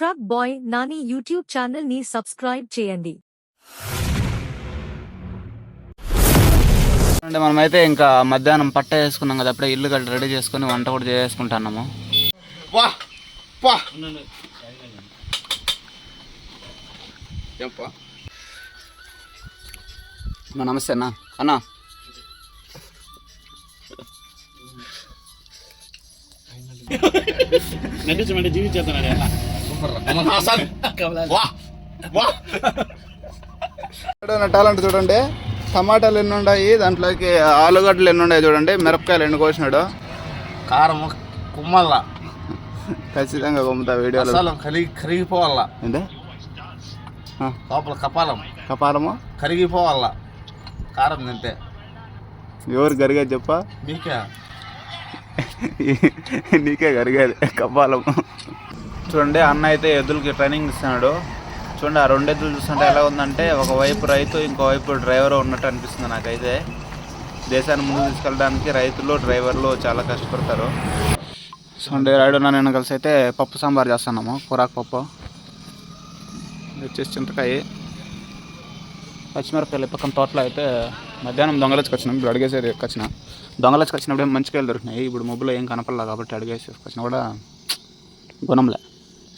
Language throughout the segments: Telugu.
Truck boy Nani YouTube channel ని సబ్స్క్రైబ్ చేయండి. అంటే మనమైతే ఇంకా మధ్యాహ్నం పట్ట వేసుకున్నాం కదా, అప్పుడే ఇల్లు గడ్డ రెడీ చేసుకుని వంట కూడా చేసుకుంటున్నాము. నమస్తే అన్న. అన్నా టాలెంట్ చూడండి. టమాటాలు ఎన్ని ఉన్నాయి, దాంట్లోకి ఆలుగడ్డలు ఎన్ని ఉన్నాయి చూడండి, మిరపకాయలు ఎన్ని కోసినాడు, కారం కుమ్మల్లా ఖచ్చితంగా కొమ్ముతా వీడియోలో. కరిగిపోవాలా ఏంటే లోపల కపాలము కరిగిపోవాలా కారం తింటే. ఎవరు గరిగేది చెప్ప? మీకే నీకే గరిగేది కపాలము. చూడండి అన్న అయితే ఎద్దులకి ట్రైనింగ్ ఇస్తున్నాడు. చూడండి ఆ రెండు ఎద్దులు చూస్తుంటే ఎలా ఉందంటే, ఒకవైపు రైతు ఇంకోవైపు డ్రైవర్ ఉన్నట్టు అనిపిస్తుంది నాకైతే. దేశాన్ని ముందుకు తీసుకెళ్ళడానికి రైతులు డ్రైవర్లు చాలా కష్టపడతారు. చూడండి రైడు నేను కలిసి అయితే పప్పు సాంబార్ చేస్తున్నాము. కూరాకు పప్పు వచ్చేసి చింతకాయ, పచ్చిమిరపకాయలు. పక్కన తోటలో అయితే మధ్యాహ్నం దొంగలచ్చుకొచ్చినాం. ఇప్పుడు అడిగేసేది వచ్చిన దొంగలచ్చుకొచ్చినప్పుడు ఏం మంచికాయలు దొరికినాయి. ఇప్పుడు మొబ్బులో ఏం కనపడలా కాబట్టి అడిగేసేసుకొచ్చినా కూడా గుణంలే.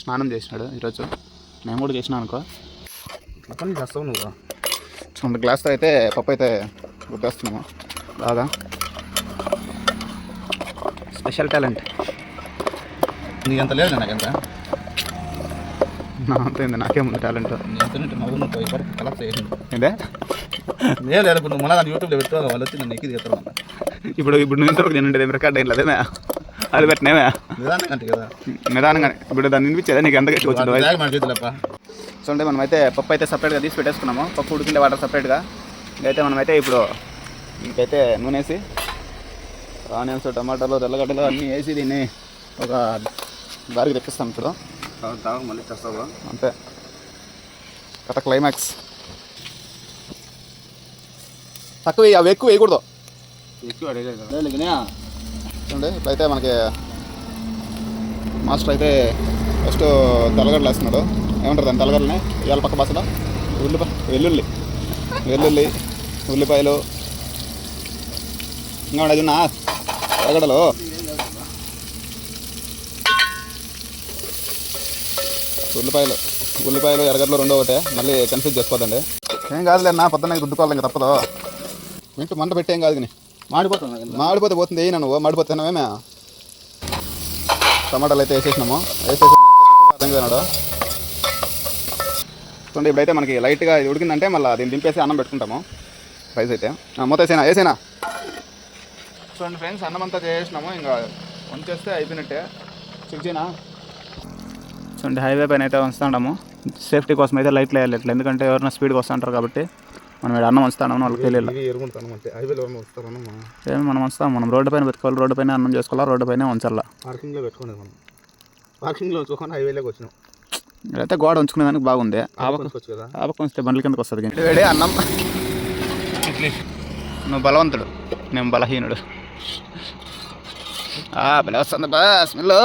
స్నానం చేసినాడు ఈరోజు, నేను కూడా చేసినా అనుకో. పని చేస్తావు నువ్వు. చూడండి గ్లాస్తో అయితే పప్పు అయితే గుర్తొస్తున్నాము బాగా. స్పెషల్ టాలెంట్ నీకంత లేదు నాకంత. నా అంత ఏంది, నాకేముంది టాలెంట్. కలెక్ట్ చేసింది ఇదే నేను లేదు. నువ్వు మళ్ళీ యూట్యూబ్లో పెట్టు, వాళ్ళు వచ్చి నన్ను ఎక్కి తీస్తాను. ఇప్పుడు నేను ఇంతవరకు నేను రికార్డ్ అయిన అదేమే, అది పెట్టినేమే నిదానంగా కదా, నిదానంగా. ఇప్పుడు దాన్ని వినిపించేదా నీకు? ఎంతగా వచ్చింది చేతులప్ప. చూడండి మనమైతే పప్పు అయితే సపరేట్గా తీసి పెట్టేసుకున్నాము. పప్పు ఉడికిండే వాటర్ సపరేట్గా. ఇంకైతే మనమైతే ఇప్పుడు ఇంకైతే నూనె వేసి ఆనియన్స్, టమాటాలు, తెల్లగడ్డలు అన్నీ వేసి దీన్ని ఒక గారికి తెప్పిస్తాం. ఇప్పుడు మళ్ళీ చేస్తావా? అంతే కథ క్లైమాక్స్. తక్కువ అవి ఎక్కువ వేయకూడదు. ఎక్కువ అడిగలేదు. చూడండి ఇప్పుడైతే మనకి మాస్టర్ అయితే ఫస్ట్ తెల్లగడ్డలు వేస్తున్నాడు. ఏమంటారు దాన్ని? తెల్లగడ్డలని ఇవాళ పక్క బస్సులో వెల్లుల్లి ఉల్లిపాయలు ఇంకా ఉండదు నా తెల్లగడ్డలు. ఉల్లిపాయలు ఎర్రగడ్డలు రెండో ఒకటే, మళ్ళీ కన్ఫ్యూజ్ చేసుకోదండి. ఏం కాదులే అన్న, పొద్దున్న రుద్దుకోవాలి ఇంకా తప్పదు. ఇంటి మంట పెట్టేం కాదు కానీ మాడిపోతే పోతుంది. ఏ నువ్వు మాడిపోతున్నావేమే. టమాటాలు అయితే వేసేసినాము. అర్థం చూడండి ఇప్పుడైతే మనకి లైట్గా ఇది ఉడికిందంటే మళ్ళీ దీన్ని దింపేసి అన్నం పెట్టుకుంటాము. రైస్ అయితే మొత్తం వేసేనా. చూడండి ఫ్రెండ్స్, అన్నం అంతా చేసినాము. ఇంకా వంచేస్తే అయిపోయినట్టే. చెక్ చేయనా. చూడండి హైవే పైన అయితే వంచుతాము. సేఫ్టీ కోసం అయితే లైట్లు వేయాలి ఇట్లా, ఎందుకంటే ఎవరైనా స్పీడ్గా వస్తుంటారు కాబట్టి. మనం ఇక్కడ అన్నం వంచుతాము, వాళ్ళకి తెలియదు. ఏమి మనం వంచుతాం, మనం రోడ్డు పైన పెట్టుకోవాలి, రోడ్డు పైన అన్నం చేసుకోవాలా, రోడ్డు పైన వంచాలా. పార్కింగ్లో పెట్టుకోండి, మనం పార్కింగ్లో ఉంచుకొని హైవేలోకి వచ్చినాం. ఇక్కడైతే గోడ ఉంచుకునే దానికి బాగుంది. ఆపక ఉంచితే బండ్ల కిందకి వస్తుంది. వేడే అన్నం. నువ్వు బలవంతుడు, మేము బలహీనుడు. బల వస్తుంది బా స్మెల్.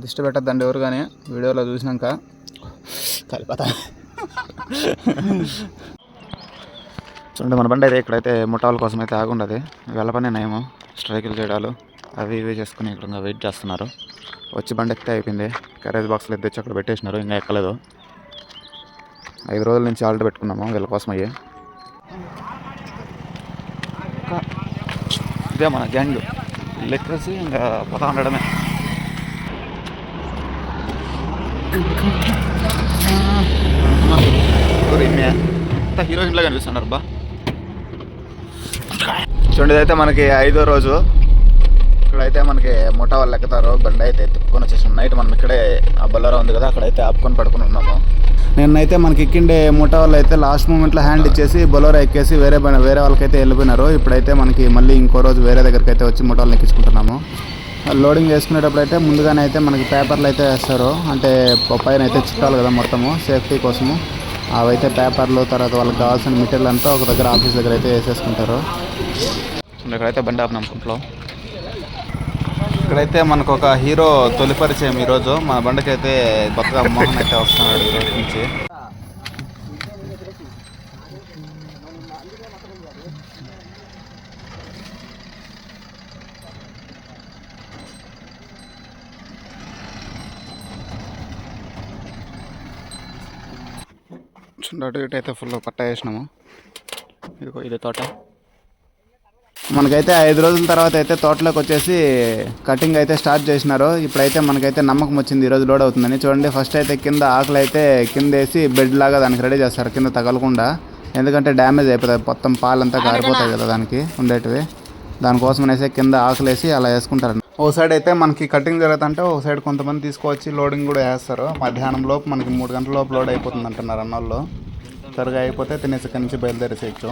దిష్టి పెట్టద్దండి ఎవరు కానీ, వీడియోలో చూసినాక కలిపోతా. చూడండి మన బండి అయితే ఇక్కడైతే ముఠాల కోసం అయితే ఆగుండదు. వెళ్ళ పని నయము, స్ట్రైకులు చేయడాలు అవి ఇవి చేసుకుని ఇక్కడ వెయిట్ చేస్తున్నారు. వచ్చి బండి ఎక్కితే అయిపోయింది. క్యారేజ్ బాక్స్లో ఎత్తి అక్కడ పెట్టేసినారు, ఇంకా ఎక్కలేదు. 5 రోజుల నుంచి ఆల్రెడీ పెట్టుకున్నాము వీళ్ళ కోసం అయ్యి. ఇదే మన గ్యాంగ్ లెక్కేసి ఇంకా పోతా ఉండడమే. హీరోయిన్లా కనిపిస్తున్నారు బా. చూడండి అయితే మనకి 5వ రోజు. ఇక్కడైతే మనకి ముఠా వాళ్ళు ఎక్కుతారు. బండి అయితే తిప్పుకొని వచ్చేసాం. నైట్ మనం ఇక్కడే ఆ బొల్లరా ఉంది కదా, అక్కడైతే ఆపుకొని పడుకుని ఉన్నాము. నిన్నైతే మనకి ఎక్కిండే ముఠా వాళ్ళు అయితే లాస్ట్ మూమెంట్లో హ్యాండ్ ఇచ్చేసి బొలోరా ఎక్కేసి వేరే వాళ్ళకైతే వెళ్ళిపోయినారు. ఇప్పుడైతే మనకి మళ్ళీ ఇంకో రోజు వేరే దగ్గరికి అయితే వచ్చి ముఠా వాళ్ళని ఎక్కించుకుంటున్నాము. లోడింగ్ చేసుకునేటప్పుడు అయితే ముందుగానే అయితే మనకి పేపర్లు అయితే వేస్తారు. అంటే పైన అయితే చుట్టాలి కదా మొత్తము సేఫ్టీ కోసము. అవైతే పేపర్లు, తర్వాత వాళ్ళకి కావాల్సిన మెటీరియల్ అంతా ఒక దగ్గర ఆఫీస్ దగ్గర అయితే వేసేసుకుంటారు. ఇక్కడైతే బండి ఆపినాం కుంట్లో. ఇక్కడైతే మనకు ఒక హీరో తొలి పరిచయం ఈరోజు. మన బండికి అయితే కొత్తగా మోహన్ అయితే వస్తున్నాడు ఈరోజు నుంచి. అటు ఇటు అయితే ఫుల్ పట్ట వేసినాము. ఇదిగో ఇది తోట. మనకైతే 5 రోజుల తర్వాత అయితే తోటలోకి వచ్చేసి కటింగ్ అయితే స్టార్ట్ చేసినారు. ఇప్పుడైతే మనకైతే నమ్మకం వచ్చింది ఈరోజు లోడ్ అవుతుందని. చూడండి, ఫస్ట్ అయితే కింద ఆకులు అయితే కింద వేసి బెడ్ లాగా దానికి రెడీ చేస్తారు కింద తగలకుండా. ఎందుకంటే డ్యామేజ్ అయిపోతుంది, మొత్తం పాలంతా కారిపోతాయి కదా దానికి ఉండేటివి. దానికోసం అనేసి కింద ఆకులు వేసి అలా వేసుకుంటారు. ఓ సైడ్ అయితే మనకి కటింగ్ జరుగుతుంటే ఒక సైడ్ కొంతమంది తీసుకొచ్చి లోడింగ్ కూడా వేస్తారు. మధ్యాహ్నం లోపు మనకి 3 గంటల లోపు లోడ్ అయిపోతుంది అంటున్నారు అన్నోళ్ళు. త్వరగా అయిపోతే తినేసి ఇక్కడి నుంచి బయలుదేరేసేయచ్చు.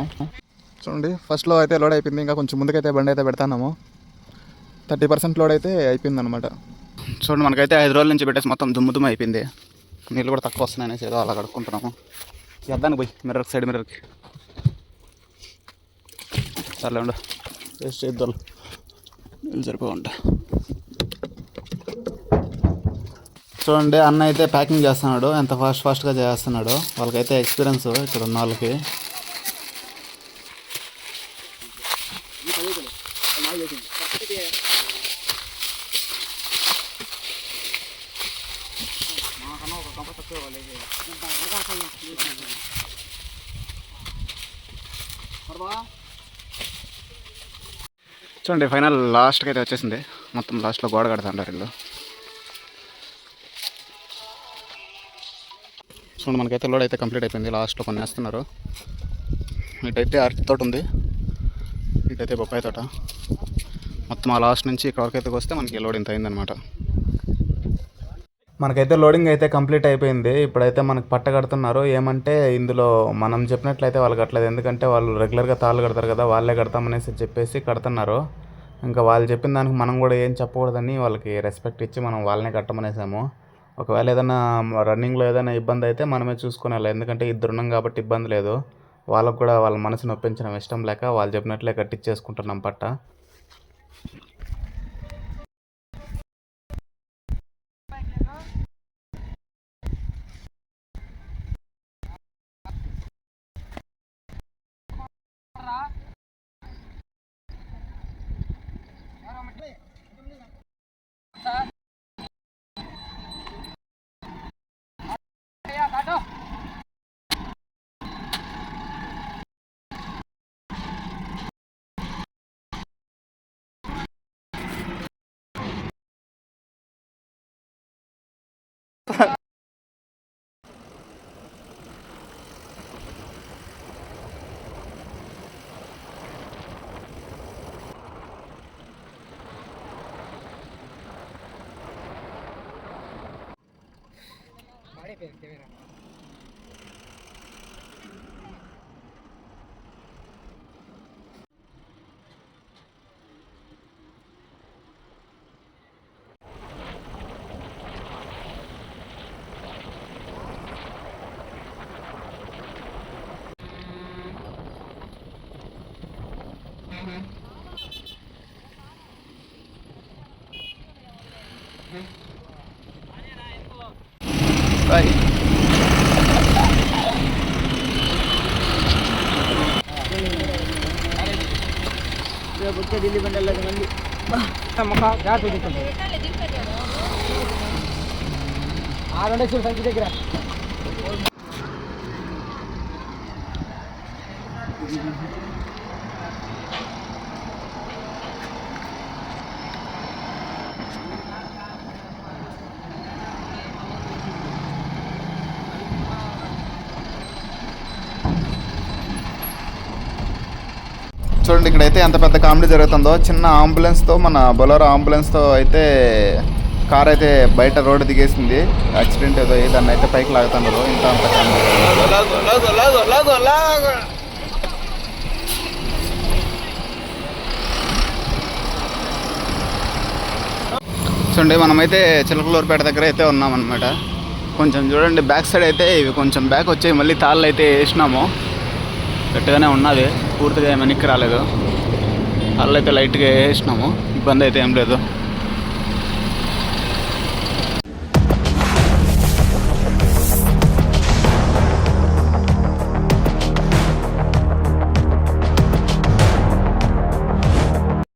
చూడండి, ఫస్ట్లో అయితే లోడ్ అయిపోయింది. ఇంకా కొంచెం ముందుకైతే బండి అయితే పెడతాము. 30% లోడ్ అయితే అయిపోయింది అనమాట. చూడండి, మనకైతే 5 రోజుల నుంచి పెట్టేసి మొత్తం దుమ్ము అయిపోయింది. నీళ్ళు కూడా తక్కువ వస్తున్నాయి అనేసి ఏదో అలా కడుక్కుంటున్నాము. ఎద్దానికి పోయి మిర్రర్కి సైడ్ మిర్రర్కి సర్లే ఉండు, వేస్ట్ చేద్దాం, నీళ్ళు సరిపోవంట. చూడండి, అన్న అయితే ప్యాకింగ్ చేస్తున్నాడు. ఎంత ఫాస్ట్గా చేస్తున్నాడు. వాళ్ళకైతే ఎక్స్పీరియన్స్ ఇక్కడ ఉన్న వాళ్ళకి. చూడండి, ఫైనల్ లాస్ట్కి అయితే వచ్చేసింది. మొత్తం లాస్ట్లో గోడ కడుతుంటారు వీళ్ళు. చూడండి, మనకైతే లోడ్ అయితే కంప్లీట్ అయిపోయింది. లాస్ట్లో కొన్ని వేస్తున్నారు. ఇటైతే అరటి తోట ఉంది, ఇటైతే బొప్పాయి తోట. మొత్తం ఆ లాస్ట్ నుంచి ఇక్కడ వరకు అయితే వస్తే మనకి లోడ్ ఇంత అయిందనమాట. మనకైతే లోడింగ్ అయితే కంప్లీట్ అయిపోయింది. ఇప్పుడైతే మనకు పట్ట కడుతున్నారు. ఏమంటే ఇందులో మనం చెప్పినట్లయితే వాళ్ళు కట్టలేదు. ఎందుకంటే వాళ్ళు రెగ్యులర్గా తాళ్ళు కడతారు కదా, వాళ్ళే కడతామనేసి చెప్పేసి కడుతున్నారు. ఇంకా వాళ్ళు చెప్పిన దానికి మనం కూడా ఏం చెప్పకూడదని వాళ్ళకి రెస్పెక్ట్ ఇచ్చి మనం వాళ్ళనే కట్టమనేసాము. ఒకవేళ ఏదైనా రన్నింగ్లో ఏదైనా ఇబ్బంది అయితే మనమే చూసుకునేలా. ఎందుకంటే ఇద్దరున్నాం కాబట్టి ఇబ్బంది లేదు. వాళ్ళకు కూడా వాళ్ళ మనసు నొప్పించడం ఇష్టం లేక వాళ్ళు చెప్పినట్లే కట్టించేసుకుంటున్నాం పట్ట. Bye. దగ్గర చూడండి, ఇక్కడైతే ఎంత పెద్ద కామెడీ జరుగుతుందో. చిన్న అంబులెన్స్తో, మన బొలెరో అంబులెన్స్తో అయితే కార్ అయితే బయట రోడ్డు దిగేసింది. యాక్సిడెంట్ ఏదో దాన్ని అయితే పైకి లాగుతున్నారు. ఇంత అంత చూడండి, మనమైతే చిలకలూరుపేట దగ్గర అయితే ఉన్నామన్నమాట. కొంచెం చూడండి, బ్యాక్ సైడ్ అయితే ఇవి కొంచెం బ్యాక్ వచ్చాయి. మళ్ళీ తాళ్ళు అయితే వేసినాము. గట్టిగానే ఉన్నది, పూర్తిగా ఏమి వెనక్కి రాలేదు. తాళ్ళు అయితే లైట్గా వేసినాము. ఇబ్బంది అయితే ఏం లేదు.